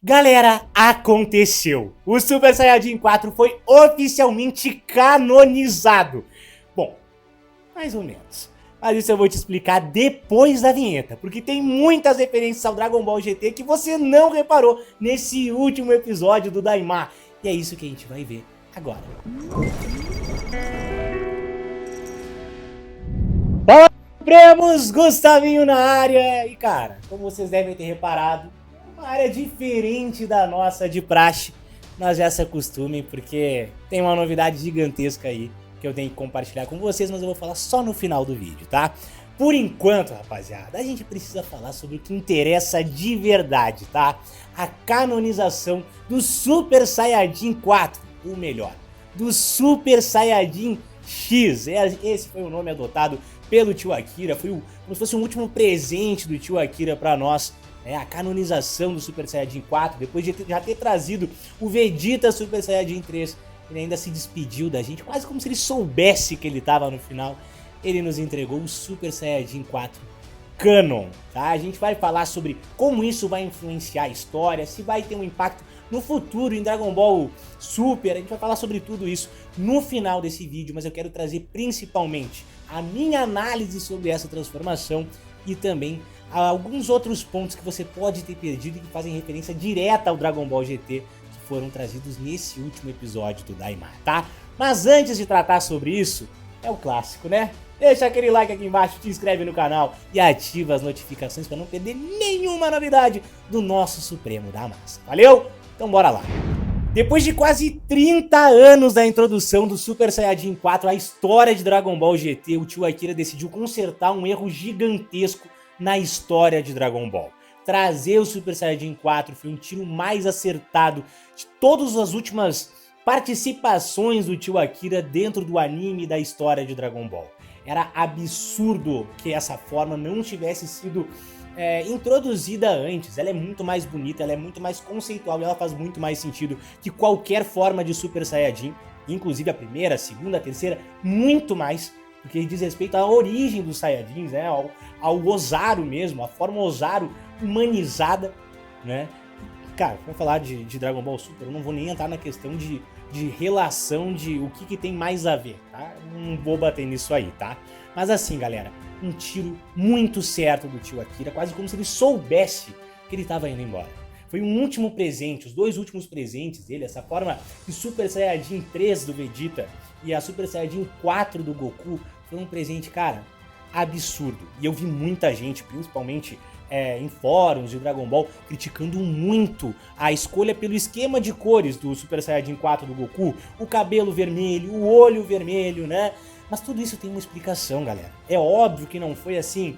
Galera, aconteceu! O Super Saiyajin 4 foi oficialmente canonizado. Bom, mais ou menos. Mas isso eu vou te explicar depois da vinheta, porque tem muitas referências ao Dragon Ball GT que você não reparou nesse último episódio do Daima. E é isso que a gente vai ver agora. Fala, Supremos! Gustavinho na área! E cara, como vocês devem ter reparado, uma área diferente da nossa de praxe, mas já se acostumem porque tem uma novidade gigantesca aí que eu tenho que compartilhar com vocês, mas eu vou falar só no final do vídeo, tá? Por enquanto, rapaziada, a gente precisa falar sobre o que interessa de verdade, tá? A canonização do Super Saiyajin 4, ou melhor, do Super Saiyajin X. Esse foi o nome adotado pelo tio Akira, foi como se fosse um último presente do tio Akira pra nós. A canonização do Super Saiyajin 4, depois de já ter trazido o Vegeta Super Saiyajin 3, ele ainda se despediu da gente, quase como se ele soubesse que ele tava no final. Ele nos entregou o Super Saiyajin 4 Canon, tá? A gente vai falar sobre como isso vai influenciar a história, se vai ter um impacto no futuro em Dragon Ball Super, a gente vai falar sobre tudo isso no final desse vídeo, mas eu quero trazer principalmente a minha análise sobre essa transformação e também alguns outros pontos que você pode ter perdido e que fazem referência direta ao Dragon Ball GT que foram trazidos nesse último episódio do Daima, tá? Mas antes de tratar sobre isso, é o clássico, né? Deixa aquele like aqui embaixo, te inscreve no canal e ativa as notificações para não perder nenhuma novidade do nosso Supremo da Massa. Valeu? Então bora lá! Depois de quase 30 anos da introdução do Super Saiyajin 4 à história de Dragon Ball GT, o tio Akira decidiu consertar um erro gigantesco na história de Dragon Ball. Trazer o Super Saiyajin 4 foi um tiro mais acertado de todas as últimas participações do tio Akira dentro do anime e da história de Dragon Ball. Era absurdo que essa forma não tivesse sido introduzida antes. Ela é muito mais bonita, ela é muito mais conceitual e ela faz muito mais sentido que qualquer forma de Super Saiyajin, inclusive a primeira, a segunda, a terceira, muito mais, porque diz respeito à origem dos Saiyajins, né, ao Ozaru mesmo, a forma Ozaru humanizada, né. Cara, vamos falar de Dragon Ball Super, eu não vou nem entrar na questão de relação de o que tem mais a ver, tá? Não vou bater nisso aí, tá? Mas assim, galera, um tiro muito certo do tio Akira, quase como se ele soubesse que ele estava indo embora. Foi um último presente, os dois últimos presentes dele, essa forma de Super Saiyajin 3 do Vegeta e a Super Saiyajin 4 do Goku, foi um presente, cara, absurdo. E eu vi muita gente, principalmente em fóruns de Dragon Ball, criticando muito a escolha pelo esquema de cores do Super Saiyajin 4 do Goku, o cabelo vermelho, o olho vermelho, né? Mas tudo isso tem uma explicação, galera. É óbvio que não foi assim,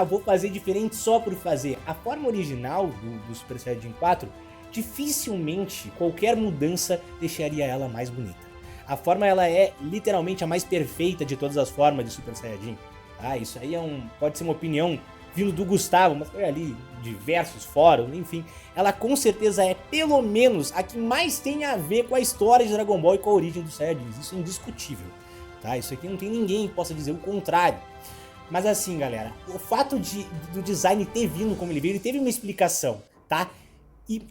vou fazer diferente só por fazer. A forma original do Super Saiyajin 4, dificilmente qualquer mudança deixaria ela mais bonita. A forma ela é literalmente a mais perfeita de todas as formas de Super Saiyajin. Isso aí pode ser uma opinião vindo do Gustavo, mas foi ali diversos fóruns, enfim. Ela com certeza é pelo menos a que mais tem a ver com a história de Dragon Ball e com a origem dos Saiyajins. Isso é indiscutível, tá? Isso aqui não tem ninguém que possa dizer o contrário. Mas assim, galera, o fato do design ter vindo como ele veio, ele teve uma explicação, tá? E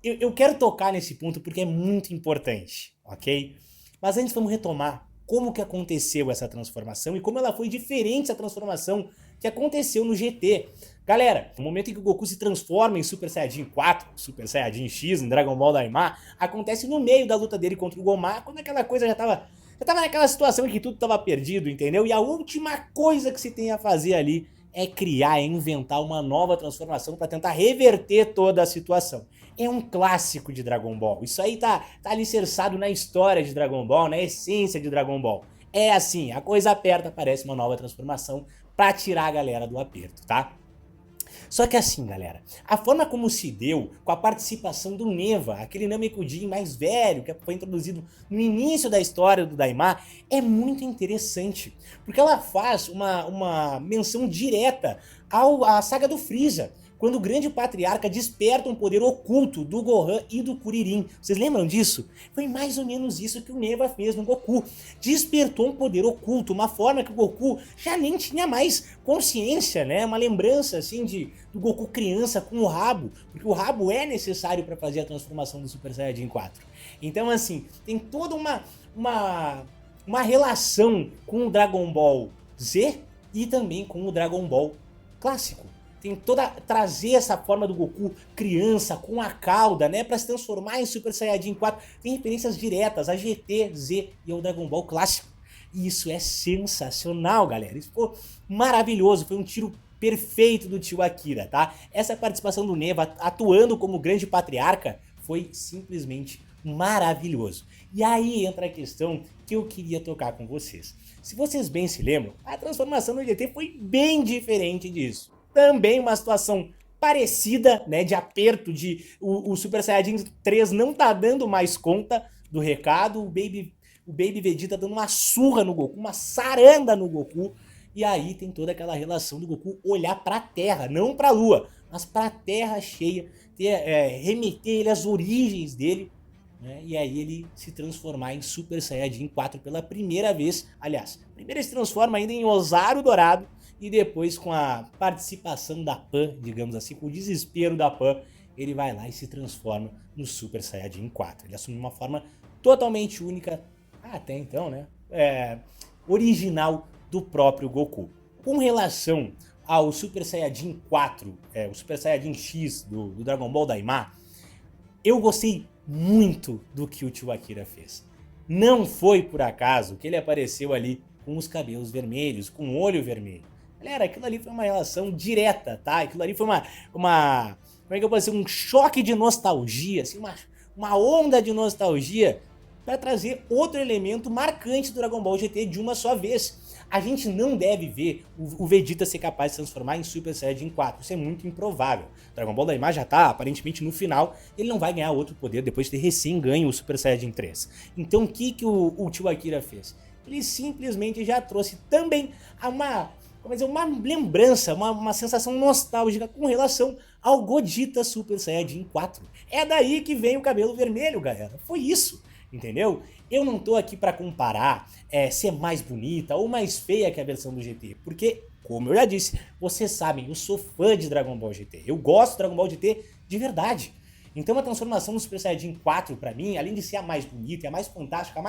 eu quero tocar nesse ponto porque é muito importante, ok? Mas antes vamos retomar como que aconteceu essa transformação e como ela foi diferente da transformação que aconteceu no GT. Galera, no momento em que o Goku se transforma em Super Saiyajin 4, Super Saiyajin X, em Dragon Ball Daima, acontece no meio da luta dele contra o Gomar, quando aquela coisa já tava naquela situação em que tudo tava perdido, entendeu? E a última coisa que se tem a fazer ali é criar, é inventar uma nova transformação para tentar reverter toda a situação. É um clássico de Dragon Ball. Isso aí tá alicerçado na história de Dragon Ball, na essência de Dragon Ball. É assim, a coisa aperta, aparece uma nova transformação pra tirar a galera do aperto, tá? Só que assim, galera, a forma como se deu com a participação do Neva, aquele Namekusei mais velho que foi introduzido no início da história do Daima, é muito interessante, porque ela faz uma menção direta à saga do Freeza, quando o grande patriarca desperta um poder oculto do Gohan e do Kuririn. Vocês lembram disso? Foi mais ou menos isso que o Neva fez no Goku. Despertou um poder oculto, uma forma que o Goku já nem tinha mais consciência, né? Uma lembrança assim do Goku criança com o rabo, porque o rabo é necessário para fazer a transformação do Super Saiyajin 4. Então assim, tem toda uma relação com o Dragon Ball Z e também com o Dragon Ball clássico. Tem trazer essa forma do Goku criança com a cauda, né, para se transformar em Super Saiyajin 4. Tem referências diretas a GT, Z e ao Dragon Ball clássico. E isso é sensacional, galera. Isso ficou maravilhoso, foi um tiro perfeito do tio Akira, tá? Essa participação do Neva atuando como grande patriarca foi simplesmente maravilhoso. E aí entra a questão que eu queria tocar com vocês. Se vocês bem se lembram, a transformação do GT foi bem diferente disso. Também uma situação parecida, né, de aperto, o Super Saiyajin 3 não tá dando mais conta do recado, o Baby Vegeta dando uma surra no Goku, uma saranda no Goku, e aí tem toda aquela relação do Goku olhar pra Terra, não pra Lua, mas pra Terra cheia, remeter ele às origens dele, né, e aí ele se transformar em Super Saiyajin 4 pela primeira vez. Aliás, primeiro ele se transforma ainda em Ozaru Dourado, e depois com a participação da Pan, digamos assim, com o desespero da Pan, ele vai lá e se transforma no Super Saiyajin 4. Ele assume uma forma totalmente única, até então, né, original do próprio Goku. Com relação ao Super Saiyajin 4, o Super Saiyajin X do Dragon Ball Daima, eu gostei muito do que o tio Akira fez. Não foi por acaso que ele apareceu ali com os cabelos vermelhos, com o olho vermelho. Galera, aquilo ali foi uma relação direta, tá? Aquilo ali foi como é que eu posso dizer, um choque de nostalgia, assim, uma onda de nostalgia para trazer outro elemento marcante do Dragon Ball GT de uma só vez. A gente não deve ver o Vegeta ser capaz de se transformar em Super Saiyajin 4, isso é muito improvável. O Dragon Ball Daima já tá aparentemente no final, ele não vai ganhar outro poder depois de ter recém ganho o Super Saiyajin 3. Então o que o tio Akira fez? Ele simplesmente já trouxe também uma lembrança, uma sensação nostálgica com relação ao Gogeta Super Saiyajin 4. É daí que vem o cabelo vermelho, galera. Foi isso, entendeu? Eu não tô aqui pra comparar se é mais bonita ou mais feia que a versão do GT, porque, como eu já disse, vocês sabem, eu sou fã de Dragon Ball GT. Eu gosto de Dragon Ball GT de verdade. Então a transformação do Super Saiyajin 4, pra mim, além de ser a mais bonita, a mais fantástica,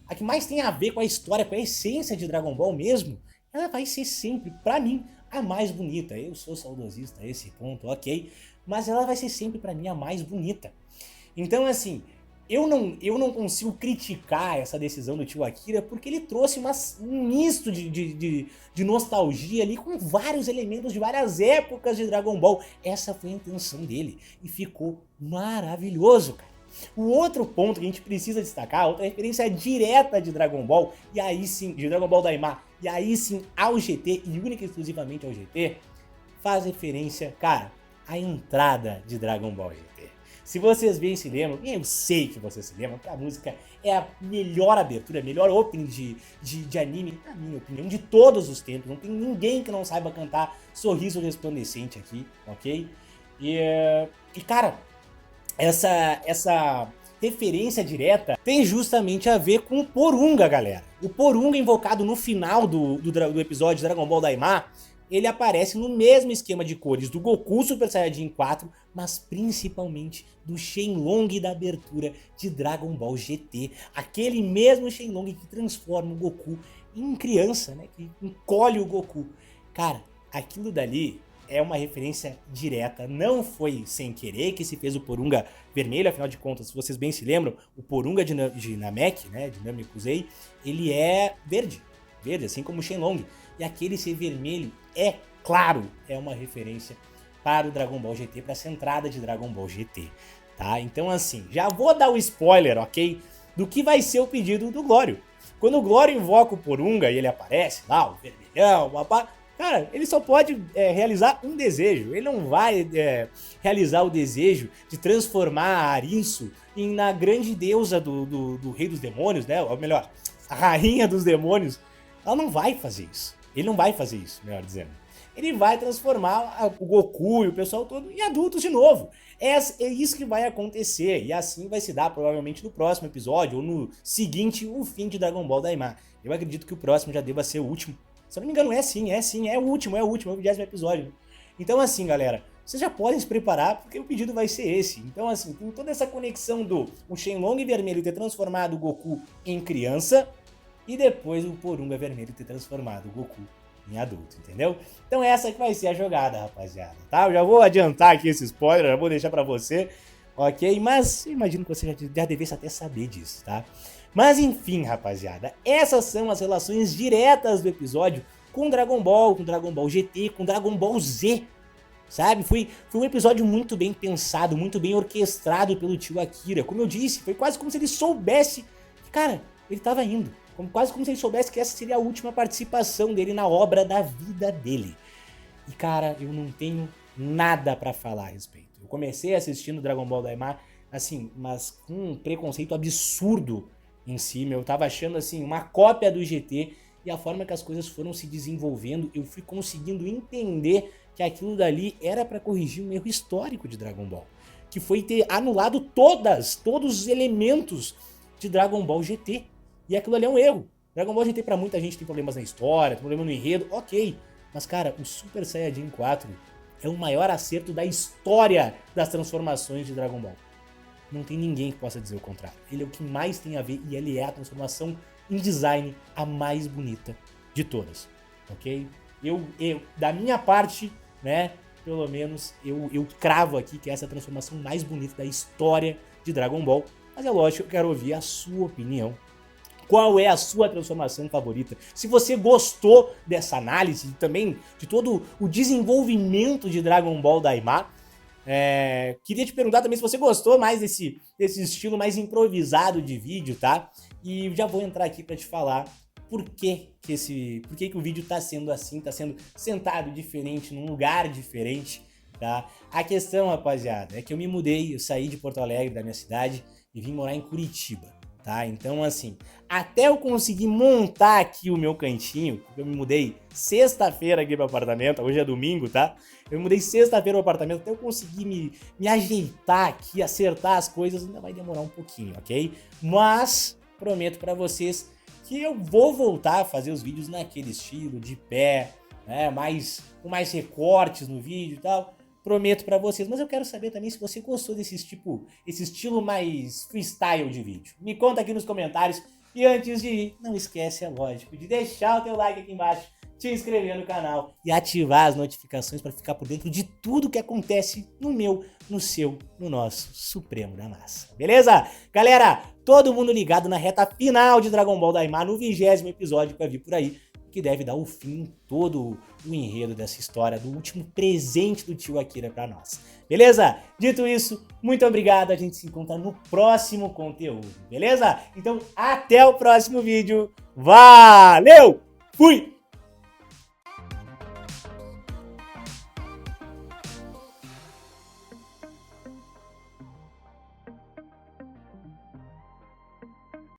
a que mais tem a ver com a história, com a essência de Dragon Ball mesmo, ela vai ser sempre, pra mim, a mais bonita. Eu sou saudosista a esse ponto, ok, mas ela vai ser sempre pra mim a mais bonita. Então assim, eu não consigo criticar essa decisão do tio Akira, porque ele trouxe um misto de nostalgia ali com vários elementos de várias épocas de Dragon Ball. Essa foi a intenção dele e ficou maravilhoso, cara. O outro ponto que a gente precisa destacar, outra referência direta de Dragon Ball, e aí sim, de Dragon Ball Daima, e aí sim ao GT, e única e exclusivamente ao GT, faz referência, cara, à entrada de Dragon Ball GT. Se vocês bem se lembram, e eu sei que vocês se lembram, que a música é a melhor abertura, a melhor opening de anime, na minha opinião, de todos os tempos. Não tem ninguém que não saiba cantar Sorriso Resplandecente aqui, ok? E cara, essa referência direta tem justamente a ver com o Porunga, galera. O Porunga invocado no final do episódio de Dragon Ball Daima, ele aparece no mesmo esquema de cores do Goku Super Saiyajin 4, mas principalmente do Shenlong da abertura de Dragon Ball GT. Aquele mesmo Shenlong que transforma o Goku em criança, né? Que encolhe o Goku. Cara, aquilo dali é uma referência direta, não foi sem querer que se fez o Porunga vermelho, afinal de contas, se vocês bem se lembram, o Porunga de Namek, né, de Namekusei, ele é verde, assim como o Shenlong, e aquele ser vermelho, é claro, é uma referência para o Dragon Ball GT, para essa entrada de Dragon Ball GT, tá? Então assim, já vou dar o spoiler, ok, do que vai ser o pedido do Glório. Quando o Glório invoca o Porunga e ele aparece lá, o vermelhão, papá, cara, ele só pode realizar um desejo. Ele não vai realizar o desejo de transformar a Arinsu na grande deusa do rei dos demônios, né? Ou melhor, a rainha dos demônios. Ela não vai fazer isso. Ele não vai fazer isso, melhor dizendo. ele vai transformar o Goku e o pessoal todo em adultos de novo. É isso que vai acontecer, e assim vai se dar provavelmente no próximo episódio, ou no seguinte, o fim de Dragon Ball Daima. Eu acredito que o próximo já deva ser o último. Se eu não me engano, é o último, é o 20º episódio. Então assim, galera, vocês já podem se preparar, porque o pedido vai ser esse. Então assim, tem toda essa conexão do o Shenlong vermelho ter transformado o Goku em criança, e depois o Porunga vermelho ter transformado o Goku em adulto, entendeu? Então essa que vai ser a jogada, rapaziada, tá? Eu já vou adiantar aqui esse spoiler, já vou deixar pra você, ok? Mas imagino que você já devesse até saber disso, tá? Mas enfim, rapaziada, essas são as relações diretas do episódio com Dragon Ball GT, com Dragon Ball Z, sabe? Foi um episódio muito bem pensado, muito bem orquestrado pelo tio Akira. Como eu disse, foi quase como se ele soubesse que, cara, ele tava indo. Quase como se ele soubesse que essa seria a última participação dele na obra da vida dele. E cara, eu não tenho nada pra falar a respeito. Eu comecei assistindo Dragon Ball Daima, assim, mas com um preconceito absurdo em cima. Eu tava achando, assim, uma cópia do GT, e a forma que as coisas foram se desenvolvendo, eu fui conseguindo entender que aquilo dali era pra corrigir um erro histórico de Dragon Ball, que foi ter anulado todos os elementos de Dragon Ball GT. E aquilo ali é um erro. Dragon Ball GT pra muita gente tem problemas na história, tem problema no enredo, ok. Mas cara, o Super Saiyajin 4 é o maior acerto da história das transformações de Dragon Ball. Não tem ninguém que possa dizer o contrário. Ele é o que mais tem a ver, e ele é a transformação em design a mais bonita de todas, ok? Eu da minha parte, né, pelo menos, eu cravo aqui que essa é a transformação mais bonita da história de Dragon Ball. Mas é lógico, eu quero ouvir a sua opinião. Qual é a sua transformação favorita? Se você gostou dessa análise e também de todo o desenvolvimento de Dragon Ball Daima, queria te perguntar também se você gostou mais desse estilo mais improvisado de vídeo, tá? E já vou entrar aqui pra te falar por que o vídeo tá sendo assim, tá sendo sentado diferente, num lugar diferente, tá? A questão, rapaziada, é que eu me mudei, eu saí de Porto Alegre, da minha cidade, e vim morar em Curitiba, tá? Então, assim, até eu conseguir montar aqui o meu cantinho, porque eu me mudei sexta-feira aqui pro apartamento, hoje é domingo, tá? Eu me mudei sexta-feira pro apartamento, até eu conseguir me ajeitar aqui, acertar as coisas, ainda vai demorar um pouquinho, ok? Mas prometo pra vocês que eu vou voltar a fazer os vídeos naquele estilo, de pé, né? Com mais recortes no vídeo e tal. Prometo pra vocês, mas eu quero saber também se você gostou esse estilo mais freestyle de vídeo. Me conta aqui nos comentários. E antes de ir, não esquece, é lógico, de deixar o teu like aqui embaixo, te inscrever no canal e ativar as notificações para ficar por dentro de tudo que acontece no meu, no seu, no nosso Supremo da Massa. Beleza? Galera, todo mundo ligado na reta final de Dragon Ball Daima, no 20º episódio que vai vir por aí, que deve dar o fim em todo o enredo dessa história, do último presente do tio Akira pra nós. Beleza? Dito isso, muito obrigado, a gente se encontra no próximo conteúdo, beleza? Então, até o próximo vídeo. Valeu! Fui!